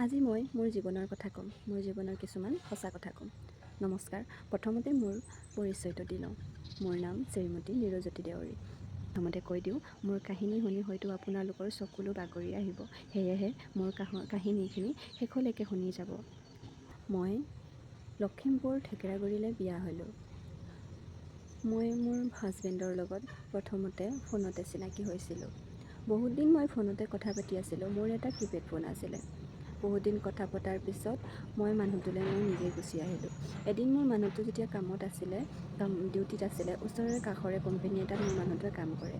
আজি মই মোৰ জীৱনৰ কথা ক'ম। মোৰ জীৱনৰ কিছুমান সঁচা কথা ক'ম। নমস্কাৰ। প্ৰথমতে মোৰ পৰিচয়টো দি লওঁ। মোৰ নাম শ্ৰীমতী নিৰজ্যোতি দেউৰী। প্ৰথমতে কৈ দিওঁ, মোৰ কাহিনী শুনি হয়তো আপোনালোকৰ চকুলো বাগৰি আহিব। সেয়েহে মোৰ কাহিনীখিনি শেষলৈকে শুনি যাব। মই লখিমপুৰ ঠেকেৰাগুৰিলৈ বিয়া হ'লোঁ। মই মোৰ হাজবেণ্ডৰ লগত প্ৰথমতে ফোনতে চিনাকি হৈছিলোঁ। বহুত দিন মই ফোনতে কথা পাতি আছিলোঁ। মোৰ এটা কিপেড ফোন আছিলে। বহুত দিন কথা পতাৰ পিছত মই মানুহটোলৈ মই নিজে গুচি আহিলোঁ। এদিন মোৰ মানুহটো যেতিয়া কামত আছিলে, ডিউটিত আছিলে, ওচৰৰে কাষৰে কোম্পানী এটাত মোৰ মানুহটোৱে কাম কৰে।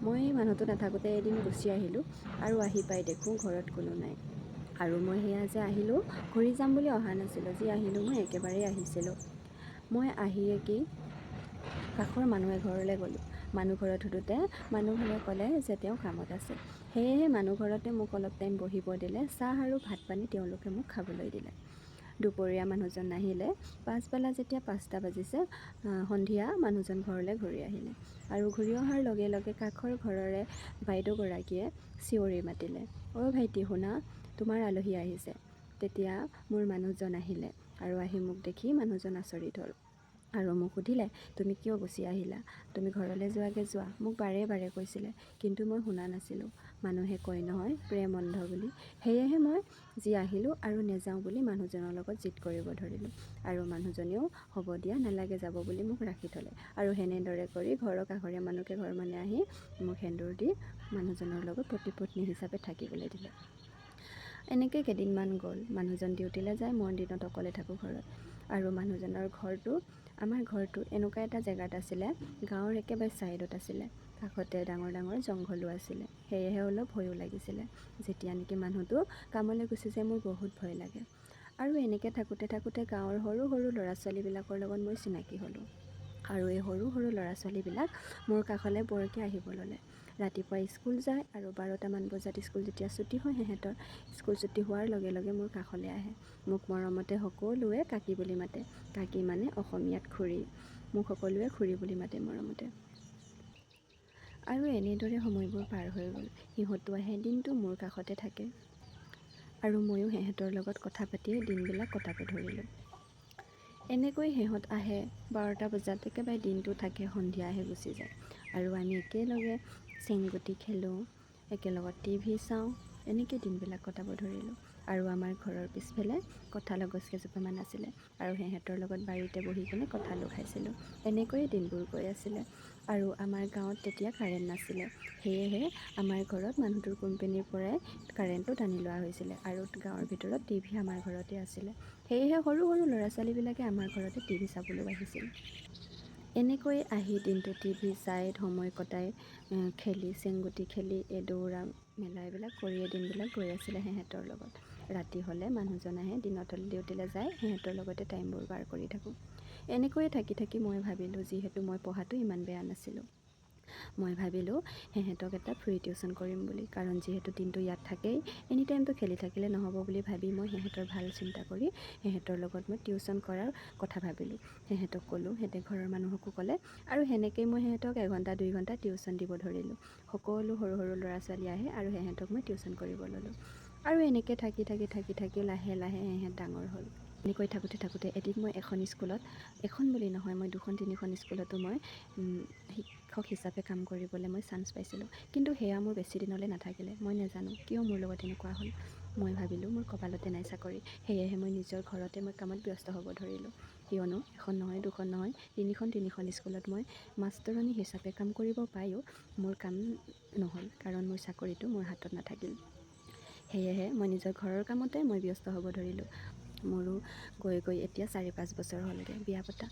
মই মানুহটো নাথাকোঁতে এদিন গুচি আহিলোঁ আৰু আহি পাই দেখোঁ ঘৰত কোনো নাই। আৰু মই সেয়া যে আহিলোঁ, ঘূৰি যাম বুলি অহা নাছিলোঁ। যি আহিলোঁ মই একেবাৰেই আহিছিলোঁ। মই আহিয়ে কি কাষৰ মানুহ এঘৰলৈ গ'লোঁ। মানুহ ঘৰত সোধোতে মানুহঘৰে ক'লে যে তেওঁ কামত আছে। সেয়েহে মানুহ ঘৰতে মোক অলপ টাইম বহিব দিলে। চাহ আৰু ভাত পানী তেওঁলোকে মোক খাবলৈ দিলে। দুপৰীয়া মানুহজন নাহিলে। পাছবেলা যেতিয়া 5টা বাজিছে, সন্ধিয়া মানুহজন ঘৰলৈ ঘূৰি আহিলে। আৰু ঘূৰি অহাৰ লগে লগে কাষৰ ঘৰৰে বাইদেউগৰাকীয়ে চিঞৰি মাতিলে, অ' ভাইটি শুনা, তোমাৰ আলহী আহিছে। তেতিয়া মোৰ মানুহজন আহিলে আৰু আহি মোক দেখি মানুহজন আচৰিত হ'ল আৰু মোক সুধিলে, তুমি কিয় গুচি আহিলা? তুমি ঘৰলৈ যোৱাকৈ যোৱা। মোক বাৰে বাৰে কৈছিলে, কিন্তু মই শুনা নাছিলোঁ। মানুহে কয় নহয় প্ৰেম অন্ধ বুলি। সেয়েহে মই যি আহিলোঁ আৰু নেযাওঁ বুলি মানুহজনৰ লগত জিদ কৰিব ধৰিলোঁ। আৰু মানুহজনেও হ'ব দিয়া, নালাগে যাব বুলি মোক ৰাখি থ'লে। আৰু সেনেদৰে কৰি ঘৰৰ কাষৰীয়া মানুহকে ঘৰ মানে আহি মোক সেন্দুৰ দি মানুহজনৰ লগত প্ৰতিপত্নী হিচাপে থাকিবলৈ দিলে। এনেকৈ কেইদিনমান গ'ল। মানুহজন ডিউটিলৈ যায়, মই দিনত অকলে থাকোঁ ঘৰত। আৰু মানুহজনৰ ঘৰটো, আমাৰ ঘৰটো এনেকুৱা এটা জেগাত আছিলে, গাঁৱৰ একেবাৰে ছাইডত আছিলে। কাষতে ডাঙৰ ডাঙৰ জংঘলো আছিলে। সেয়েহে অলপ ভয়ো লাগিছিলে। যেতিয়া নেকি মানুহটো কামলৈ গুচি যায়, মোৰ বহুত ভয় লাগে। আৰু এনেকৈ থাকোঁতে থাকোঁতে গাঁৱৰ সৰু সৰু ল'ৰা ছোৱালীবিলাকৰ লগত মই চিনাকি হ'লোঁ। আৰু এই সৰু সৰু ল'ৰা ছোৱালীবিলাক মোৰ কাষলৈ বৰকৈ আহিব ল'লে। ৰাতিপুৱা স্কুল যায় আৰু 12টামান বজাত স্কুল যেতিয়া ছুটি হয়, সিহঁতৰ স্কুল ছুটি হোৱাৰ লগে লগে মোৰ কাষলৈ আহে। মোক মৰমতে সকলোৱে কাকি বুলি মাতে। কাকি মানে অসমীয়াত খুৰী। মোক সকলোৱে খুৰী বুলি মাতে মৰমতে। আৰু এনেদৰে সময়বোৰ পাৰ হৈ গ'ল। সিহঁতো আহে, দিনটো মোৰ কাষতে থাকে। আৰু ময়ো সিহঁতৰ লগত কথা পাতিয়ে দিনবিলাক কটাব ধৰিলোঁ। এনেকৈ সিহঁত আহে 12টা বজাত, একেবাৰে দিনটো থাকে, সন্ধিয়া আহে গুচি যায়। আৰু আমি একেলগে চেংগুটি খেলোঁ, একেলগত টিভি চাওঁ, এনেকৈ দিনবিলাক কটাব ধৰিলোঁ। আৰু আমাৰ ঘৰৰ পিছফালে কঁঠালৰ গছ কেইজোপামান আছিলে আৰু সিহঁতৰ লগত বাৰীতে বহি কিনে কঁঠালো খাইছিলোঁ। এনেকৈয়ে দিনবোৰ গৈ আছিলে। আৰু আমাৰ গাঁৱত তেতিয়া কাৰেণ্ট নাছিলে। সেয়েহে আমাৰ ঘৰত মানুহটোৰ কোম্পানীৰ পৰাই কাৰেণ্টটো টানি লোৱা হৈছিলে। আৰু গাঁৱৰ ভিতৰত টিভি আমাৰ ঘৰতে আছিলে। সেয়েহে সৰু সৰু ল'ৰা ছোৱালীবিলাকে আমাৰ ঘৰতে টিভি চাবলৈ আহিছিল। এনেকৈ আহি দিনটো টিভি চাই সময় কটাই, খেলি, চেংগুটি খেলি, এই দৌৰা মেলা এইবিলাক কৰিয়ে দিনবিলাক গৈ আছিলে সিহঁতৰ লগত। ৰাতি হ'লে মানুহজন আহে, দিনত হ'লে ডিউটিলৈ যায়, সিহঁতৰ লগতে টাইমবোৰ পাৰ কৰি থাকোঁ। এনেকৈয়ে থাকি থাকি মই ভাবিলোঁ, যিহেতু মই পঢ়াটো ইমান বেয়া নাছিলোঁ, মই ভাবিলোঁ সিহঁতক এটা ফ্ৰী টিউশ্যন কৰিম বুলি। কাৰণ যিহেতু দিনটো ইয়াত থাকেই, এনি টাইমটো খেলি থাকিলে নহ'ব বুলি ভাবি মই সিহঁতৰ ভাল চিন্তা কৰি সিহঁতৰ লগত মই টিউশ্যন কৰাৰ কথা ভাবিলোঁ। সিহঁতক ক'লোঁ, সিহঁতে ঘৰৰ মানুহকো ক'লে। আৰু সেনেকৈয়ে মই সিহঁতক 1 ঘণ্টা 2 ঘণ্টা টিউশ্যন দিব ধৰিলোঁ। সকলো সৰু সৰু ল'ৰা ছোৱালী আহে আৰু সিহঁতক মই টিউশ্যন কৰিব ল'লোঁ। আৰু এনেকৈ থাকি থাকি থাকি থাকি লাহে লাহে সিহঁত ডাঙৰ হ'ল। এনেকৈ থাকোঁতে থাকোঁতে এদিন মই এখন স্কুলত, এখন বুলি নহয়, মই 2-3খন স্কুলতো মই শিক্ষক হিচাপে কাম কৰিবলৈ মই চান্স পাইছিলোঁ। কিন্তু সেয়া মোৰ বেছি দিনলৈ নাথাকিলে। মই নাজানো কিয় মোৰ লগত এনেকুৱা হ'ল। মই ভাবিলোঁ মোৰ কপালতে নাই চাকৰি। সেয়েহে মই নিজৰ ঘৰতে মই কামত ব্যস্ত হ'ব ধৰিলোঁ। কিয়নো এখন নহয়, দুখন নহয়, তিনিখন স্কুলত মই মাষ্টৰণী হিচাপে কাম কৰিব পায়ো মোৰ কাম নহ'ল। কাৰণ মোৰ চাকৰিটো মোৰ হাতত নাথাকিল। সেয়েহে মই নিজৰ ঘৰৰ কামতে মই ব্যস্ত হ'ব ধৰিলোঁ। মোৰো গৈ গৈ এতিয়া 4-5 বছৰ হ'লগৈ বিয়া পতা।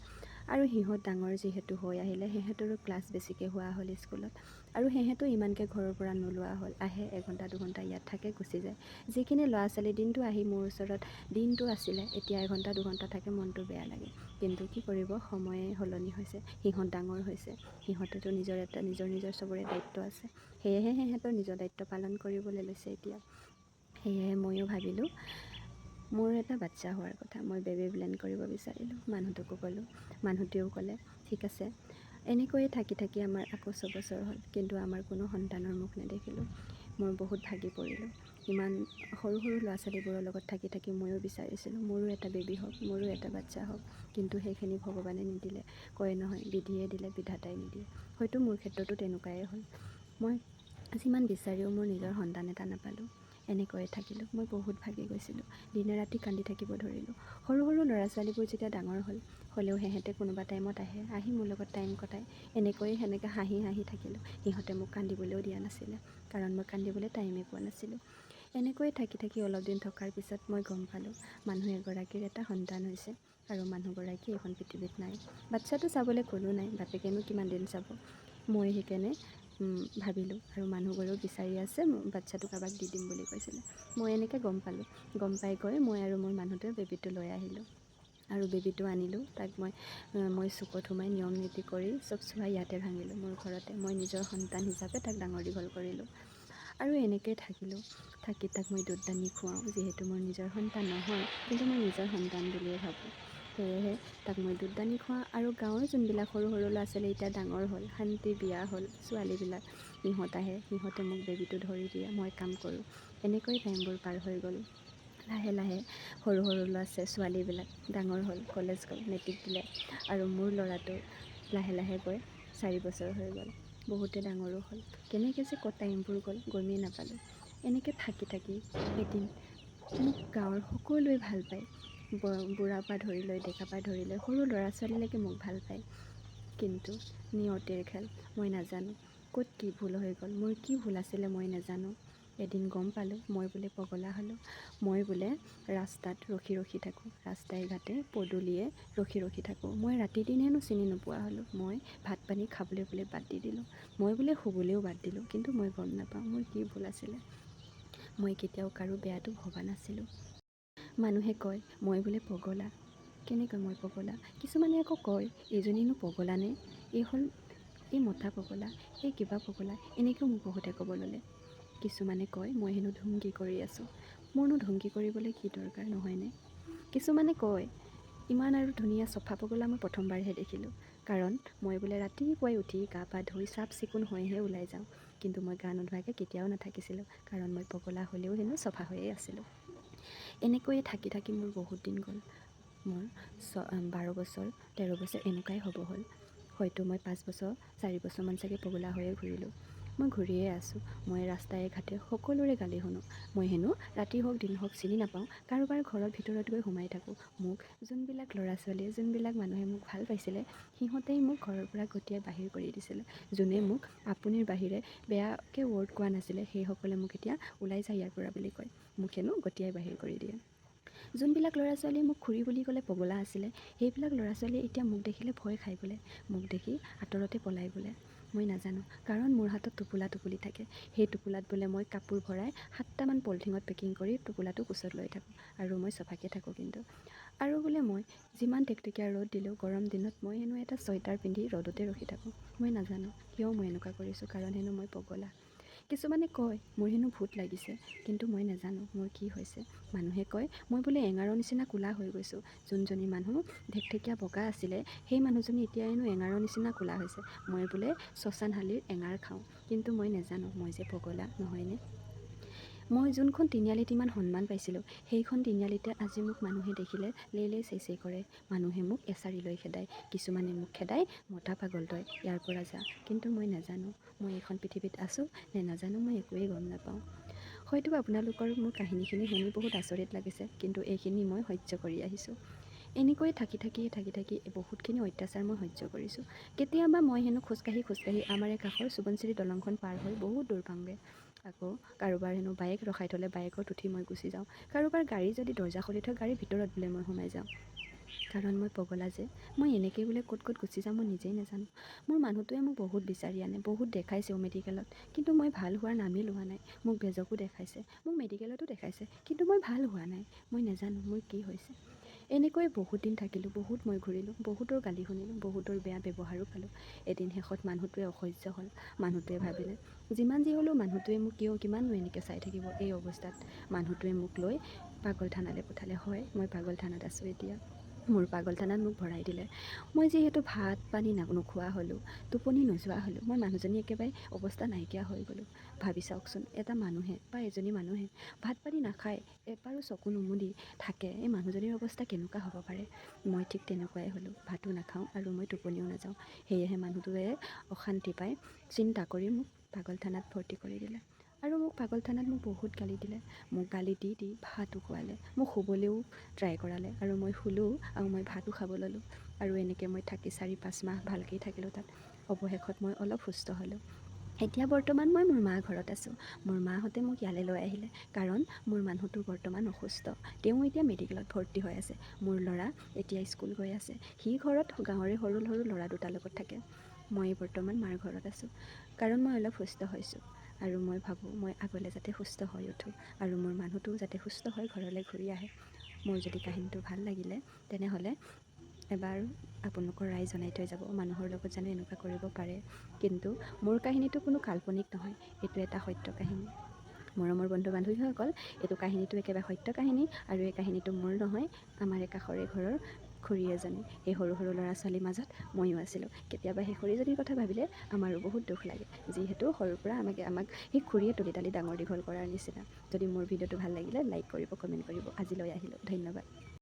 আৰু সিহঁত ডাঙৰ যিহেতু হৈ আহিলে, সিহঁতৰো ক্লাছ বেছিকৈ হোৱা হ'ল স্কুলত। আৰু সিহঁতো ইমানকৈ ঘৰৰ পৰা নোলোৱা হ'ল। আহে 1 ঘণ্টা 2 ঘণ্টা ইয়াত থাকে, গুচি যায়। যিখিনি ল'ৰা ছোৱালী দিনটো আহি মোৰ ওচৰত দিনটো আছিলে, এতিয়া 1 ঘণ্টা 2 ঘণ্টা থাকে, মনটো বেয়া লাগে। কিন্তু কি কৰিব, সময়ে সলনি হৈছে, সিহঁত ডাঙৰ হৈছে, সিহঁতেতো নিজৰ চবৰে দায়িত্ব আছে। সেয়েহে সিহঁতৰ নিজৰ দায়িত্ব পালন কৰিবলৈ লৈছে এতিয়া। সেয়েহে ময়ো ভাবিলোঁ মোৰ এটা বাচ্ছা হোৱাৰ কথা। মই বেবী প্লেন কৰিব বিচাৰিলোঁ। মানুহটোকো ক'লোঁ, মানুহটোৱেও ক'লে ঠিক আছে। এনেকৈয়ে থাকি থাকি আমাৰ আকৌ 6 বছৰ হ'ল, কিন্তু আমাৰ কোনো সন্তানৰ মুখ নেদেখিলোঁ। মোৰ বহুত ভাগি পৰিলোঁ। ইমান সৰু সৰু ল'ৰা ছোৱালীবোৰৰ লগত থাকি থাকি ময়ো বিচাৰিছিলোঁ মোৰো এটা বেবী হওক, মোৰো এটা বাচ্ছা হওক, কিন্তু সেইখিনি ভগৱানে নিদিলে। কয় নহয়, বিধিয়ে দিলে বিধাতাই নিদিয়ে। হয়তো মোৰ ক্ষেত্ৰতো তেনেকুৱাই হ'ল। মই যিমান বিচাৰিও মোৰ নিজৰ সন্তান এটা নাপালোঁ। এনেকৈয়ে থাকিলোঁ। মই বহুত ভাগি গৈছিলোঁ। দিনে ৰাতি কান্দি থাকিব ধৰিলোঁ। সৰু সৰু ল'ৰা ছোৱালীবোৰ যেতিয়া ডাঙৰ হ'লেও সিহঁতে কোনোবা টাইমত আহি মোৰ লগত টাইম কটায়। এনেকৈয়ে সেনেকৈ হাঁহি হাঁহি থাকিলোঁ। সিহঁতে মোক কান্দিবলৈও দিয়া নাছিলে, কাৰণ মই কান্দিবলৈ টাইমেই পোৱা নাছিলোঁ। এনেকৈয়ে থাকি থাকি অলপ দিন থকাৰ পিছত মই গম পালোঁ মানুহ এগৰাকীৰ এটা সন্তান হৈছে আৰু মানুহগৰাকী এইখন পৃথিৱীত নাই। বাচ্ছাটো চাবলৈ কোনো নাই, বাপেকেনো কিমান দিন চাব। মই সেইকাৰণে ভাবিলোঁ আৰু মানুহবোৰেও বিচাৰি আছে, বাচ্ছাটো কাৰোবাক দি দিম বুলি কৈছিলে। মই এনেকৈ গম পালোঁ। গম পাই গৈ মই আৰু মোৰ মানুহটোৱে বেবীটো লৈ আহিলোঁ আৰু বেবীটো আনিলোঁ। তাক মই চুকত সোমাই নিয়ম নীতি কৰি চব চুৱা ইয়াতে ভাঙিলোঁ, মোৰ ঘৰতে। মই নিজৰ সন্তান হিচাপে তাক ডাঙৰ দীঘল কৰিলোঁ আৰু এনেকৈয়ে থাকিলোঁ। থাকি তাক মই দুধদানি খুৱাওঁ, যিহেতু মোৰ নিজৰ সন্তান নহয়, কিন্তু মই নিজৰ সন্তান বুলিয়ে ভাবোঁ। সেয়েহে তাক মই দুধদানি খুৱাওঁ। আৰু গাঁৱৰ যোনবিলাক সৰু সৰু ল'ৰা ছোৱালী এতিয়া ডাঙৰ হ'ল, শান্তি বিয়া হ'ল, ছোৱালীবিলাক সিহঁত আহে, সিহঁতে মোক বেবীটো ধৰি দিয়ে, মই কাম কৰোঁ। এনেকৈয়ে টাইমবোৰ পাৰ হৈ গ'ল। লাহে লাহে সৰু সৰু ল'ৰা ছোৱালীবিলাক ডাঙৰ হ'ল, কলেজ গ'ল, মেট্ৰিক দিলে আৰু মোৰ ল'ৰাটো লাহে লাহে গৈ 4 বছৰ হৈ গ'ল। বহুতে ডাঙৰো হ'ল। কেনেকৈ যে ক'ত টাইমবোৰ গ'ল গমেই নাপালোঁ। এনেকৈ থাকি থাকি এদিন মোক গাঁৱৰ সকলোৱে ভাল পায়। বুঢ়াৰ পৰা ধৰি লৈ, ডেকাৰ পৰা ধৰি লৈ, সৰু ল'ৰা ছোৱালীলৈকে মোক ভাল পায়। কিন্তু নিয়তিৰ খেল, মই নাজানো ক'ত কি ভুল হৈ গ'ল। মোৰ কি ভুল আছিলে মই নাজানো। এদিন গম পালোঁ মই বোলে পগলা হ'লোঁ। মই বোলে ৰাস্তাত ৰখি ৰখি থাকোঁ, ৰাস্তাই ঘাটে পদূলিয়ে ৰখি ৰখি থাকোঁ। মই ৰাতি দিনেনো চিনি নোপোৱা হ'লোঁ। মই ভাত পানী খাবলৈ বোলে বাদ দি দিলোঁ। মই বোলে শুবলৈও বাদ দিলোঁ। কিন্তু মই গম নাপাওঁ মোৰ কি ভুল আছিলে। মই কেতিয়াও কাৰো বেয়াটো ভবা নাছিলোঁ। মানুহে কয় মই বোলে পগলা। কেনেকৈ মই পগলা? কিছুমানে আকৌ কয় এইজনীনো পগলানে, এই মতা পগলা, এই কিবা পগলা, এনেকৈও মোক বহুতে ক'ব ল'লে। কিছুমানে কয় মই হেনো ধুমকি কৰি আছোঁ। মোৰনো ধুমকি কৰিবলৈ কি দৰকাৰ, নহয়নে? কিছুমানে কয় ইমান আৰু ধুনীয়া চফা পগলা মই প্ৰথমবাৰহে দেখিলোঁ। কাৰণ মই বোলে ৰাতিপুৱাই উঠি গা পা ধুই চাফ চিকুণ হৈহে ওলাই যাওঁ। কিন্তু মই গা নোধোৱাকৈ কেতিয়াও নাথাকিছিলোঁ, কাৰণ মই পগলা হ'লেও হেনো চফা হৈয়ে আছিলোঁ। এনেকৈয়ে থাকি থাকি মোৰ বহুত দিন গ'ল। মোৰ 12 বছৰ 13 বছৰ এনেকুৱাই হ'ব হ'ল। হয়তো মই 5 বছৰ 4 বছৰমান চাগে পগলা হৈয়ে ঘূৰিলোঁ। মই ঘূৰিয়ে আছোঁ। মই ৰাস্তাই ঘাটে সকলোৰে গালি শুনো। মই হেনো ৰাতি হওক দিন হওক চিনি নাপাওঁ, কাৰোবাৰ ঘৰৰ ভিতৰত গৈ সোমাই থাকোঁ। মোক যোনবিলাক ল'ৰা ছোৱালীয়ে, যোনবিলাক মানুহে মোক ভাল পাইছিলে, সিহঁতেই মোক ঘৰৰ পৰা গতিয়াই বাহিৰ কৰি দিছিলে। যোনে মোক আপুনিৰ বাহিৰে বেয়াকৈ ৱৰ্ড কোৱা নাছিলে, সেইসকলে মোক এতিয়া ওলাই যায় ইয়াৰ পৰা বুলি কয়। মোক হেনো গতিয়াই বাহিৰ কৰি দিয়ে। যোনবিলাক ল'ৰা ছোৱালীয়ে মোক খুৰী বুলি ক'লে পগলা আছিলে, সেইবিলাক ল'ৰা ছোৱালীয়ে এতিয়া মোক দেখিলে ভয় খাই বোলে, মোক দেখি আঁতৰতে পলাই বোলে। মই নাজানো, কাৰণ মোৰ হাতত টোপোলি থাকে। সেই টোপোলাত বোলে মই কাপোৰ ভৰাই 7টামান পলিথিনত পেকিং কৰি টোপোলাটো কোচত লৈ থাকোঁ আৰু মই চফাকৈ থাকোঁ। কিন্তু আৰু বোলে মই যিমান টেকটেকীয়া ৰ'দ দিলেও গৰম দিনত মই হেনো এটা চুৱেটাৰ পিন্ধি ৰ'দতে ৰখি থাকোঁ। মই নাজানো কিয় মই এনেকুৱা কৰিছোঁ, কাৰণ হেনো মই পগলা। কিছুমানে কয় মোৰ হেনো ভূত লাগিছে, কিন্তু মই নাজানো মোৰ কি হৈছে। মানুহে কয় মই বোলে এঙাৰৰ নিচিনা ক'লা হৈ গৈছোঁ। যোনজনী মানুহ ঢেকঢেকীয়া বগা আছিলে, সেই মানুহজনী এতিয়া হেনো এঙাৰৰ নিচিনা ক'লা হৈছে। মই বোলে শ্মশানশালীৰ এঙাৰ খাওঁ, কিন্তু মই নাজানো মই যে পগলা, নহয়নে? মই যোনখন তিনিআলিত ইমান সন্মান পাইছিলোঁ, সেইখন তিনিআলিতে আজি মোক মানুহে দেখিলে লেই চেই কৰে। মানুহে মোক এচাৰি লৈ খেদায়। কিছুমানে মোক খেদায় মতা পাগল তই, ইয়াৰ পৰা যা। কিন্তু মই নাজানো মই এইখন পৃথিৱীত আছোঁ নে নাজানো, মই একোৱেই গম নাপাওঁ। হয়তো আপোনালোকৰ মোৰ কাহিনীখিনি শুনি বহুত আচৰিত লাগিছে, কিন্তু এইখিনি মই সহ্য কৰি আহিছোঁ। এনেকৈ থাকি থাকি বহুতখিনি অত্যাচাৰ মই সহ্য কৰিছোঁ। কেতিয়াবা মই হেনো খোজকাঢ়ি আমাৰ এই কাষৰ সোৱণশিৰি দলংখন পাৰ হৈ বহুত দূৰ পাওঁগৈ। আকৌ কাৰোবাৰ হেনো বাইক ৰখাই থ'লে বাইকত উঠি মই গুচি যাওঁ। কাৰোবাৰ গাড়ী যদি দৰ্জা খুলি থয়, গাড়ীৰ ভিতৰত বোলে মই সোমাই যাওঁ। কাৰণ মই পগলা যে, মই এনেকৈ বোলে ক'ত গুচি যাওঁ মই নিজেই নাজানো। মোৰ মানুহটোৱে মোক বহুত বিচাৰি আনে, বহুত দেখাইছেও মেডিকেলত, কিন্তু মই ভাল হোৱাৰ নামেই লোৱা নাই। মোক বেজকো দেখাইছে, মোক মেডিকেলতো দেখাইছে, কিন্তু মই ভাল হোৱা নাই। মই নাজানো মোৰ কি হৈছে। এনেকৈ বহুত দিন থাকিলোঁ, বহুত মই ঘূৰিলোঁ, বহুতৰ গালি শুনিলোঁ, বহুতৰ বেয়া ব্যৱহাৰো পালোঁ। এদিন শেষত মানুহটোৱে অসহ্য হ'ল। মানুহটোৱে ভাবিলে যিমান যি হ'লেও মানুহটোৱে মোক কিমাননো এনেকৈ চাই থাকিব। এই অৱস্থাত মানুহটোৱে মোক লৈ পাগল থানালৈ পঠালে। হয়, মই পাগল থানাত আছোঁ এতিয়া। মোৰ পাগলখানাত মোক ভৰাই দিলে। মই যিহেতু ভাত পানী নোখোৱা হ'লোঁ, টোপনি নোযোৱা হ'লোঁ, মই মানুহজনী একেবাৰে অৱস্থা নাইকিয়া হৈ গ'লোঁ। ভাবি চাওকচোন, এটা মানুহে বা এজনী মানুহে ভাত পানী নাখায়, এবাৰো চকু নুমুলি থাকে, এই মানুহজনীৰ অৱস্থা কেনেকুৱা হ'ব পাৰে? মই ঠিক তেনেকুৱাই হ'লোঁ। ভাতো নাখাওঁ আৰু মই টোপনিও নাযাওঁ। সেয়েহে মানুহটোৱে অশান্তি পাই চিন্তা কৰি মোক পাগলখানাত ভৰ্তি কৰি দিলে। আৰু মোক পাগলখানাত মোক বহুত গালি দিলে। মোক গালি দি দি ভাতো খোৱালে, মোক শুবলৈও ট্ৰাই কৰালে, আৰু মই শুলোঁ আৰু মই ভাতো খাব ল'লোঁ। আৰু এনেকৈ মই থাকি 4-5 মাহ ভালকেই থাকিলোঁ তাত। অৱশেষত মই অলপ সুস্থ হ'লোঁ। এতিয়া বৰ্তমান মই মোৰ মা ঘৰত আছোঁ। মোৰ মাহঁতে মোক ইয়ালৈ লৈ আহিলে, কাৰণ মোৰ মানুহটো বৰ্তমান অসুস্থ। তেওঁ এতিয়া মেডিকেলত ভৰ্তি হৈ আছে। মোৰ ল'ৰা এতিয়া স্কুল গৈ আছে। সি ঘৰত গাঁৱৰে সৰু সৰু ল'ৰা দুটাৰ লগত থাকে। মই বৰ্তমান মাৰ ঘৰত আছোঁ, কাৰণ মই অলপ সুস্থ হৈছোঁ। আৰু মই ভাবোঁ মই আগলৈ যাতে সুস্থ হৈ উঠোঁ, আৰু মোৰ মানুহটোও যাতে সুস্থ হৈ ঘৰলৈ ঘূৰি আহে। মোৰ যদি কাহিনীটো ভাল লাগিলে, তেনেহ'লে এবাৰ আপোনালোকৰ ৰায় জনাই থৈ যাব, মানুহৰ লগত জানো এনেকুৱা কৰিব পাৰে। কিন্তু মোৰ কাহিনীটো কোনো কাল্পনিক নহয়, এইটো এটা সত্য কাহিনী। মৰমৰ বন্ধু বান্ধৱীসকল, এইটো কাহিনীটো একেবাৰে সত্য কাহিনী, আৰু এই কাহিনীটো মোৰ নহয়, আমাৰ কাষৰে ঘৰৰ খুৰী এজনী। সেই সৰু সৰু ল'ৰা ছোৱালীৰ মাজত ময়ো আছিলোঁ। কেতিয়াবা সেই খুৰীজনীৰ কথা ভাবিলে আমাৰো বহুত দুখ লাগে, যিহেতু সৰুৰ পৰা আমাক সেই খুৰীয়ে তুলি তালি ডাঙৰ দীঘল কৰাৰ নিচিনা। যদি মোৰ ভিডিঅ'টো ভাল লাগিলে লাইক কৰিব, কমেণ্ট কৰিব। আজিলৈ আহিলোঁ, ধন্যবাদ।